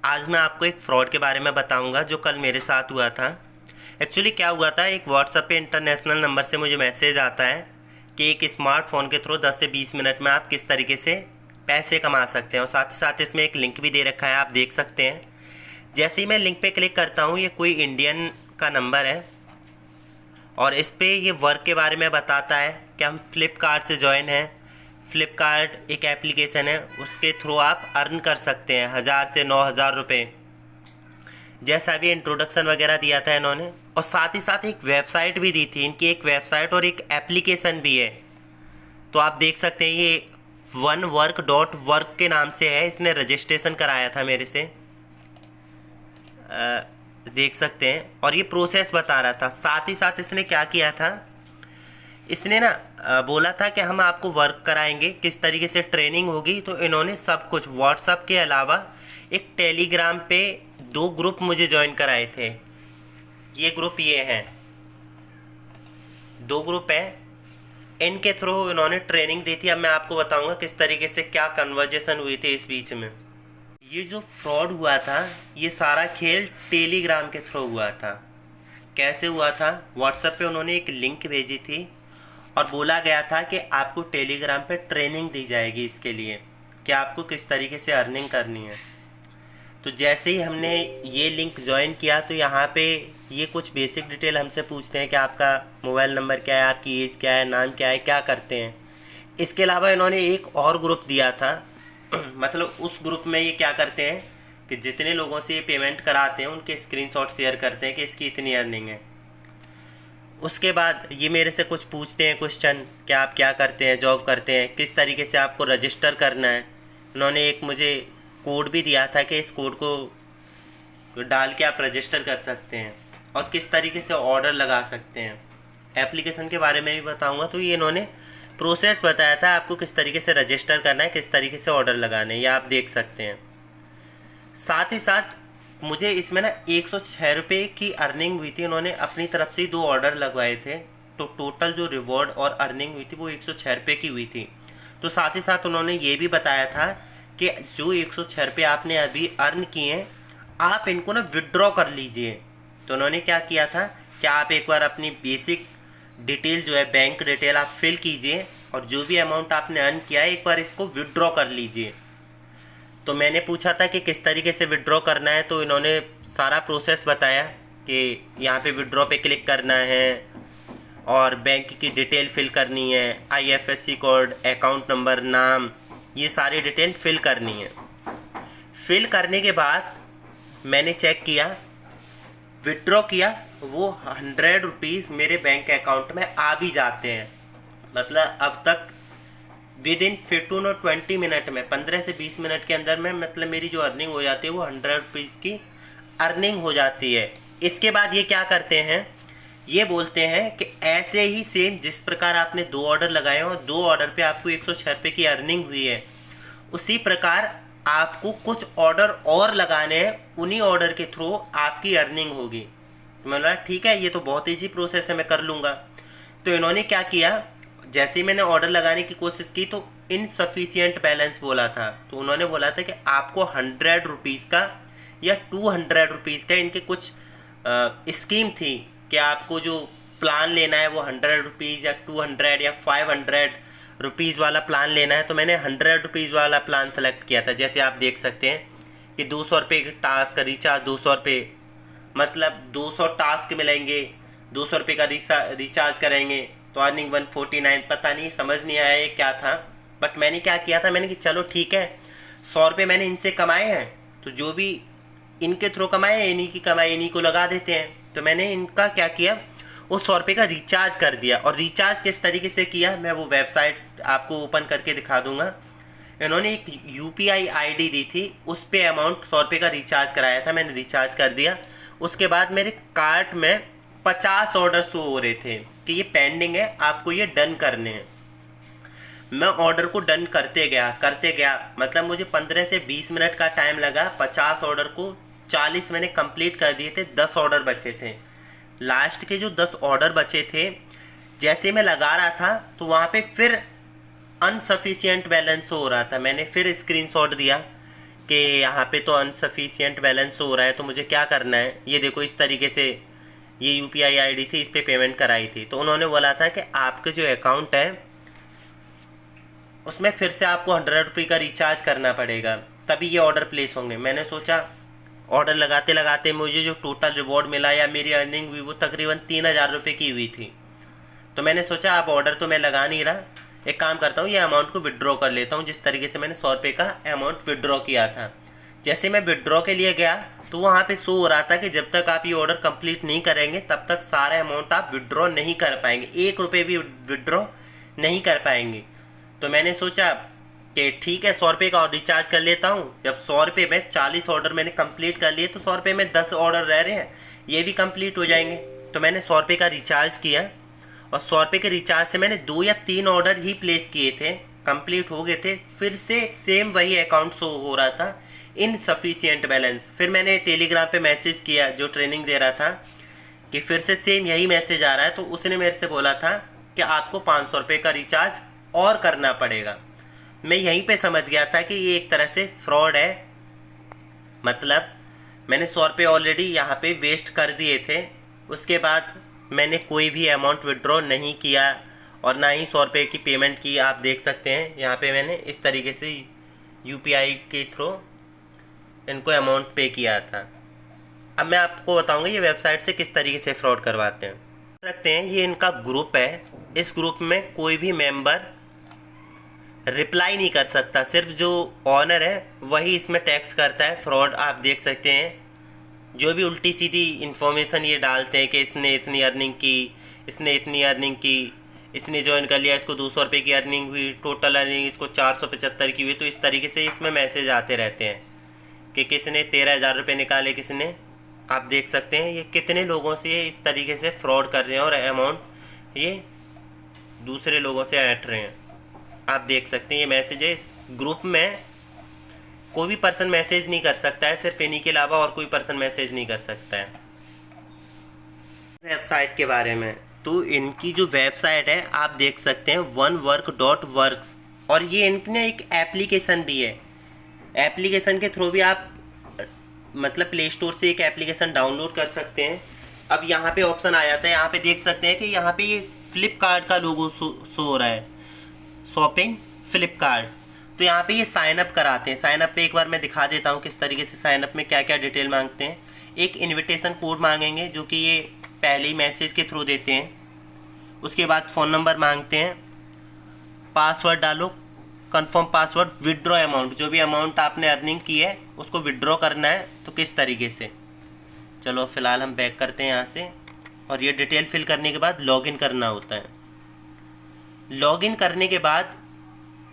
आज मैं आपको एक फ़्रॉड के बारे में बताऊंगा जो कल मेरे साथ हुआ था। एक्चुअली क्या हुआ था, एक व्हाट्सएप पे इंटरनेशनल नंबर से मुझे मैसेज आता है कि एक स्मार्टफ़ोन के थ्रू 10 से 20 मिनट में आप किस तरीके से पैसे कमा सकते हैं, और साथ ही साथ इसमें एक लिंक भी दे रखा है, आप देख सकते हैं। जैसे ही मैं लिंक पे क्लिक करता हूँ, ये कोई इंडियन का नंबर है और इस पर ये वर्क के बारे में बताता है कि हम फ्लिपकार्ट से ज्वाइन हैं। फ्लिपकार्ट एक एप्लीकेशन है, उसके थ्रू आप अर्न कर सकते हैं 1000 से 9000 रुपये। जैसा भी इंट्रोडक्शन वगैरह दिया था इन्होंने, और साथ ही साथ एक वेबसाइट भी दी थी। इनकी एक वेबसाइट और एक एप्लीकेशन भी है, तो आप देख सकते हैं ये onework.work के नाम से है। इसने रजिस्ट्रेशन कराया था मेरे से, देख सकते हैं, और ये प्रोसेस बता रहा था। साथ ही साथ इसने क्या किया था, इसने ना बोला था कि हम आपको वर्क कराएंगे, किस तरीके से ट्रेनिंग होगी। तो इन्होंने सब कुछ व्हाट्सएप के अलावा एक टेलीग्राम पे 2 ग्रुप मुझे ज्वाइन कराए थे। ये ग्रुप ये हैं, 2 ग्रुप हैं, इनके थ्रू इन्होंने ट्रेनिंग दी थी। अब मैं आपको बताऊंगा किस तरीके से क्या कन्वर्जेशन हुई थी इस बीच में। ये जो फ्रॉड हुआ था, ये सारा खेल टेलीग्राम के थ्रू हुआ था। कैसे हुआ था, व्हाट्सएप पे उन्होंने एक लिंक भेजी थी और बोला गया था कि आपको टेलीग्राम पे ट्रेनिंग दी जाएगी इसके लिए कि आपको किस तरीके से अर्निंग करनी है। तो जैसे ही हमने ये लिंक ज्वाइन किया, तो यहाँ पे ये कुछ बेसिक डिटेल हमसे पूछते हैं कि आपका मोबाइल नंबर क्या है, आपकी एज क्या है, नाम क्या है, क्या करते हैं। इसके अलावा इन्होंने एक और ग्रुप दिया था मतलब उस ग्रुप में ये क्या करते हैं कि जितने लोगों से ये पेमेंट कराते हैं उनके स्क्रीनशॉट शेयर करते हैं कि इसकी इतनी अर्निंग है। उसके बाद ये मेरे से कुछ पूछते हैं क्वेश्चन कि आप क्या करते हैं, जॉब करते हैं, किस तरीके से आपको रजिस्टर करना है। उन्होंने एक मुझे कोड भी दिया था कि इस कोड को डाल के आप रजिस्टर कर सकते हैं और किस तरीके से ऑर्डर लगा सकते हैं। एप्लीकेशन के बारे में भी बताऊंगा। तो ये इन्होंने प्रोसेस बताया था आपको किस तरीके से रजिस्टर करना है, किस तरीके से ऑर्डर लगाने हैं, ये आप देख सकते हैं। साथ ही साथ मुझे इसमें ना 106 रुपये की अर्निंग हुई थी। उन्होंने अपनी तरफ से 2 ऑर्डर लगवाए थे, तो टोटल जो रिवॉर्ड और अर्निंग हुई थी वो 106 रुपये की हुई थी। तो साथ ही साथ उन्होंने ये भी बताया था कि जो 106 रुपये आपने अभी अर्न किए हैं, आप इनको ना विड्रॉ कर लीजिए। तो उन्होंने क्या किया था कि आप एक बार अपनी बेसिक डिटेल जो है, बैंक डिटेल आप फिल कीजिए और जो भी अमाउंट आपने अर्न किया है एक बार इसको विड्रॉ कर लीजिए। तो मैंने पूछा था कि किस तरीके से विड्रॉ करना है, तो इन्होंने सारा प्रोसेस बताया कि यहाँ पे विड्रॉ पे क्लिक करना है और बैंक की डिटेल फिल करनी है, IFSC कोड, अकाउंट नंबर, नाम, ये सारी डिटेल फिल करनी है। फिल करने के बाद मैंने चेक किया, विड्रॉ किया, वो 100 रुपीज़ मेरे बैंक अकाउंट में आ भी जाते हैं। मतलब अब तक विद इन 15 और 20 मिनट में, 15 से 20 मिनट के अंदर में, मतलब मेरी जो अर्निंग हो जाती है वो 100 रुपीज़ की अर्निंग हो जाती है। इसके बाद ये क्या करते हैं, ये बोलते हैं कि ऐसे ही सेम जिस प्रकार आपने 2 ऑर्डर लगाए हो, 2 ऑर्डर पे आपको 106 रुपये की अर्निंग हुई है, उसी प्रकार आपको कुछ ऑर्डर और लगाने हैं, उन्हीं ऑर्डर के थ्रू आपकी अर्निंग होगी। मतलब ठीक है, ये तो बहुत ईजी प्रोसेस है, मैं कर लूँगा। तो इन्होंने क्या किया, जैसे ही मैंने ऑर्डर लगाने की कोशिश की तो इनसफिशियंट बैलेंस बोला था। तो उन्होंने बोला था कि आपको 100 रुपीज़ का या 200 रुपीज़ का, इनके कुछ स्कीम थी कि आपको जो प्लान लेना है वो 100 रुपीज़ या 200 या 500 रुपीज़ वाला प्लान लेना है। तो मैंने 100 रुपीज़ वाला प्लान सेलेक्ट किया था। जैसे आप देख सकते हैं कि 200 रुपये का टास्क का रिचार्ज, 200 रुपये मतलब 200 टास्क मिलेंगे, 200 रुपये का रिचार्ज करेंगे तो अर्निंग 149, पता नहीं, समझ नहीं आया ये क्या था। बट मैंने क्या किया था, मैंने कि चलो ठीक है, 100 रुपये मैंने इनसे कमाए हैं, तो जो भी इनके थ्रू कमाए हैं, इन्हीं की कमाई इन्हीं को लगा देते हैं। तो मैंने इनका क्या किया, वो 100 रुपये का रिचार्ज कर दिया। और रिचार्ज किस तरीके से किया, मैं वो वेबसाइट आपको ओपन करके दिखा दूंगा। इन्होंने एक UPI ID दी थी, उस पर अमाउंट 100 रुपये का रिचार्ज कराया था, मैंने रिचार्ज कर दिया। उसके बाद मेरे कार्ट में 50 ऑर्डर शो हो रहे थे कि ये पेंडिंग है, आपको ये डन करने हैं। मैं ऑर्डर को डन करते गया, मतलब मुझे 15 से 20 मिनट का टाइम लगा। 50 ऑर्डर को 40 मैंने कंप्लीट कर दिए थे, 10 ऑर्डर बचे थे। लास्ट के जो 10 ऑर्डर बचे थे, जैसे मैं लगा रहा था तो वहाँ पे फिर अनसफिशियंट बैलेंस हो रहा था। मैंने फिर स्क्रीनशॉट दिया कि यहाँ पे तो अनसफिशिएंट बैलेंस हो रहा है, तो मुझे क्या करना है। ये देखो इस तरीके से ये यूपीआई आईडी थी, इस पर पेमेंट कराई थी। तो उन्होंने बोला था कि आपके जो अकाउंट है उसमें फिर से आपको 100 रुपये का रिचार्ज करना पड़ेगा, तभी ये ऑर्डर प्लेस होंगे। मैंने सोचा ऑर्डर लगाते लगाते मुझे जो टोटल रिवॉर्ड मिला या मेरी अर्निंग हुई वो तकरीबन 3000 रुपये की हुई थी। तो मैंने सोचा अब ऑर्डर तो मैं लगा नहीं रहा, एक काम करता हूँ ये अमाउंट को विड्रॉ कर लेता हूँ, जिस तरीके से मैंने 100 रुपये का अमाउंट विड्रॉ किया था। जैसे मैं विड्रॉ के लिए गया तो वहाँ पे शो हो रहा था कि जब तक आप ये ऑर्डर कंप्लीट नहीं करेंगे तब तक सारा अमाउंट आप विड्रॉ नहीं कर पाएंगे, 1 रुपये भी विड्रॉ नहीं कर पाएंगे। तो मैंने सोचा कि ठीक है 100 रुपये का रिचार्ज कर लेता हूँ। जब 100 रुपये में 40 ऑर्डर मैंने कंप्लीट कर लिए तो 100 रुपये में 10 ऑर्डर रह रहे हैं, ये भी कंप्लीट हो जाएंगे। तो मैंने 100 रुपये का रिचार्ज किया और 100 रुपये के रिचार्ज से मैंने 2 या 3 ऑर्डर ही प्लेस किए थे, कंप्लीट हो गए थे। फिर से सेम वही अकाउंट शो हो रहा था, इनसफिशिएंट बैलेंस। फिर मैंने टेलीग्राम पे मैसेज किया जो ट्रेनिंग दे रहा था कि फिर से सेम यही मैसेज आ रहा है। तो उसने मेरे से बोला था कि आपको 500 रुपये का रिचार्ज और करना पड़ेगा। मैं यहीं पे समझ गया था कि ये एक तरह से फ्रॉड है, मतलब मैंने 100 रुपये ऑलरेडी यहाँ पे वेस्ट कर दिए थे। उसके बाद मैंने कोई भी अमाउंट विड्रॉ नहीं किया और ना ही 100 रुपये की पेमेंट की। आप देख सकते हैं यहाँ पे मैंने इस तरीके से यूपीआई के थ्रू इनको अमाउंट पे किया था। अब मैं आपको बताऊंगा ये वेबसाइट से किस तरीके से फ्रॉड करवाते हैं। सकते हैं ये इनका ग्रुप है, इस ग्रुप में कोई भी मेंबर रिप्लाई नहीं कर सकता, सिर्फ जो ऑनर है वही इसमें टैक्स करता है। फ्रॉड आप देख सकते हैं, जो भी उल्टी सीधी इन्फॉर्मेशन ये डालते हैं कि इसने इतनी अर्निंग की, इसने इतनी अर्निंग की, इसने ज्वाइन कर लिया, इसको 200 रुपये की अर्निंग हुई, टोटल अर्निंग इसको 475 की हुई। तो इस तरीके से इसमें मैसेज आते रहते हैं कि किसने 13,000 रुपये निकाले, किसने। आप देख सकते हैं ये कितने लोगों से ये इस तरीके से फ्रॉड कर रहे हैं और अमाउंट ये दूसरे लोगों से ऐंठ रहे हैं। आप देख सकते हैं ये मैसेज है। इस ग्रुप में कोई भी पर्सन मैसेज नहीं कर सकता है, सिर्फ इन्हीं के अलावा और कोई पर्सन मैसेज नहीं कर सकता है। वेबसाइट के बारे में तो इनकी जो वेबसाइट है आप देख सकते हैं onework.works, और ये इनकी एक एप्लीकेशन भी है। एप्लीकेशन के थ्रू भी आप मतलब प्ले स्टोर से एक एप्लीकेशन डाउनलोड कर सकते हैं। अब यहाँ पे ऑप्शन आ जाता है, यहाँ पे देख सकते हैं कि यहाँ पे ये फ्लिपकार्ट का लोगो शो हो रहा है, शॉपिंग फ्लिपकार्ट। तो यहाँ पे ये साइन अप कराते हैं। साइन अप पे एक बार मैं दिखा देता हूँ किस तरीके से साइन अप में क्या क्या डिटेल मांगते हैं। एक इनविटेशन कोड मांगेंगे जो कि ये पहले ही मैसेज के थ्रू देते हैं। उसके बाद फ़ोन नंबर मांगते हैं, पासवर्ड डालो, कंफर्म पासवर्ड, विड्रॉ अमाउंट, जो भी अमाउंट आपने अर्निंग की है उसको विड्रॉ करना है तो किस तरीके से। चलो फ़िलहाल हम बैक करते हैं यहाँ से, और ये डिटेल फिल करने के बाद लॉगिन करना होता है। लॉगिन करने के बाद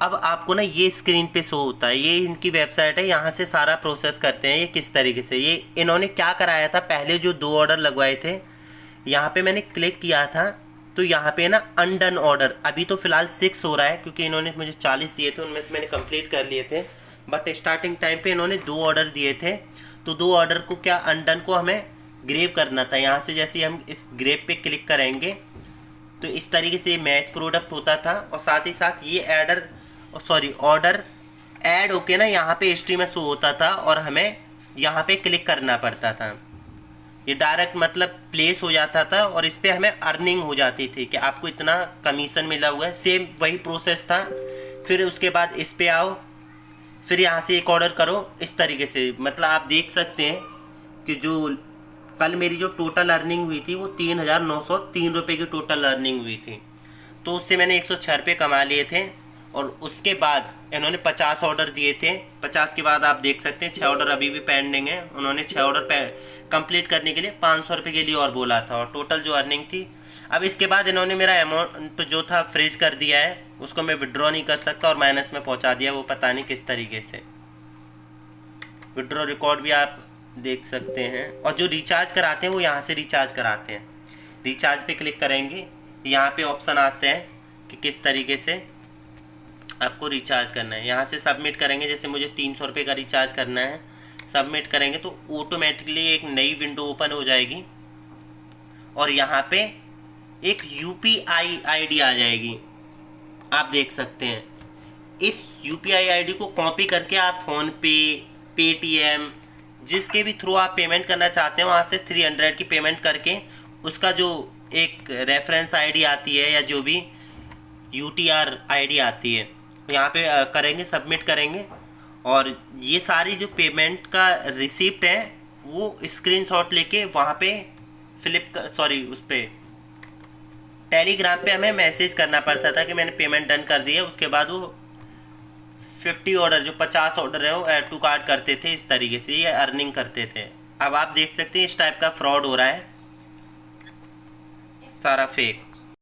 अब आपको ना ये स्क्रीन पे शो होता है, ये इनकी वेबसाइट है, यहाँ से सारा प्रोसेस करते हैं ये किस तरीके से। ये इन्होंने क्या कराया था, पहले जो 2 ऑर्डर लगवाए थे यहाँ पे मैंने क्लिक किया था तो यहाँ पे ना अनडन ऑर्डर, अभी तो फ़िलहाल 6 हो रहा है क्योंकि इन्होंने मुझे 40 दिए थे, उनमें से मैंने कंप्लीट कर लिए थे। बट स्टार्टिंग टाइम पे इन्होंने 2 ऑर्डर दिए थे, तो 2 ऑर्डर को क्या अनडन को हमें ग्रेव करना था। यहाँ से जैसे हम इस ग्रेव पे क्लिक करेंगे तो इस तरीके से मैच प्रोडक्ट होता था, और साथ ही साथ ये ऑर्डर ऐड होके ना यहाँ पे हिस्ट्री में शो होता था और हमें यहाँ पे क्लिक करना पड़ता था। ये डायरेक्ट मतलब प्लेस हो जाता था और इस पर हमें अर्निंग हो जाती थी कि आपको इतना कमीशन मिला हुआ है। सेम वही प्रोसेस था। फिर उसके बाद इस पे आओ, फिर यहाँ से एक ऑर्डर करो, इस तरीके से। मतलब आप देख सकते हैं कि जो कल मेरी जो टोटल अर्निंग हुई थी वो 3,903 रुपये की टोटल अर्निंग हुई थी। तो उससे मैंने 106 रुपये कमा लिए थे। और उसके बाद इन्होंने 50 ऑर्डर दिए थे। 50 के बाद आप देख सकते हैं 6 ऑर्डर अभी भी पेंडिंग है। उन्होंने 6 ऑर्डर कंप्लीट करने के लिए 500 रुपये के लिए और बोला था, और टोटल जो अर्निंग थी। अब इसके बाद इन्होंने मेरा अमाउंट जो था फ्रीज कर दिया है, उसको मैं विड्रॉ नहीं कर सकता और माइनस में पहुंचा दिया, वो पता नहीं किस तरीके से। विड्रॉ रिकॉर्ड भी आप देख सकते हैं। और जो रिचार्ज कराते हैं वो यहाँ से रिचार्ज कराते हैं। रिचार्ज पे क्लिक करेंगे, यहाँ पे ऑप्शन आते हैं कि किस तरीके से आपको रिचार्ज करना है। यहाँ से सबमिट करेंगे, जैसे मुझे 300 रुपये का रिचार्ज करना है, सबमिट करेंगे तो ऑटोमेटिकली एक नई विंडो ओपन हो जाएगी और यहाँ पे एक यूपीआई आईडी आ जाएगी। आप देख सकते हैं इस यूपीआई आईडी को कॉपी करके आप फ़ोन पे, पेटीएम, जिसके भी थ्रू आप पेमेंट करना चाहते हो वहाँ से 300 की पेमेंट करके उसका जो एक रेफरेंस आईडी आती है या जो भी यूटीआर आईडी आती है यहाँ पे करेंगे, सबमिट करेंगे। और ये सारी जो पेमेंट का रिसिप्ट है वो स्क्रीनशॉट लेके वहाँ पे उस पर टेलीग्राम पे हमें मैसेज करना पड़ता था कि मैंने पेमेंट डन कर दी है। उसके बाद वो 50 ऑर्डर, जो 50 ऑर्डर है वो ऐड टू कार्ट करते थे। इस तरीके से ये अर्निंग करते थे। अब आप देख सकते हैं इस टाइप का फ्रॉड हो रहा है, सारा फेक।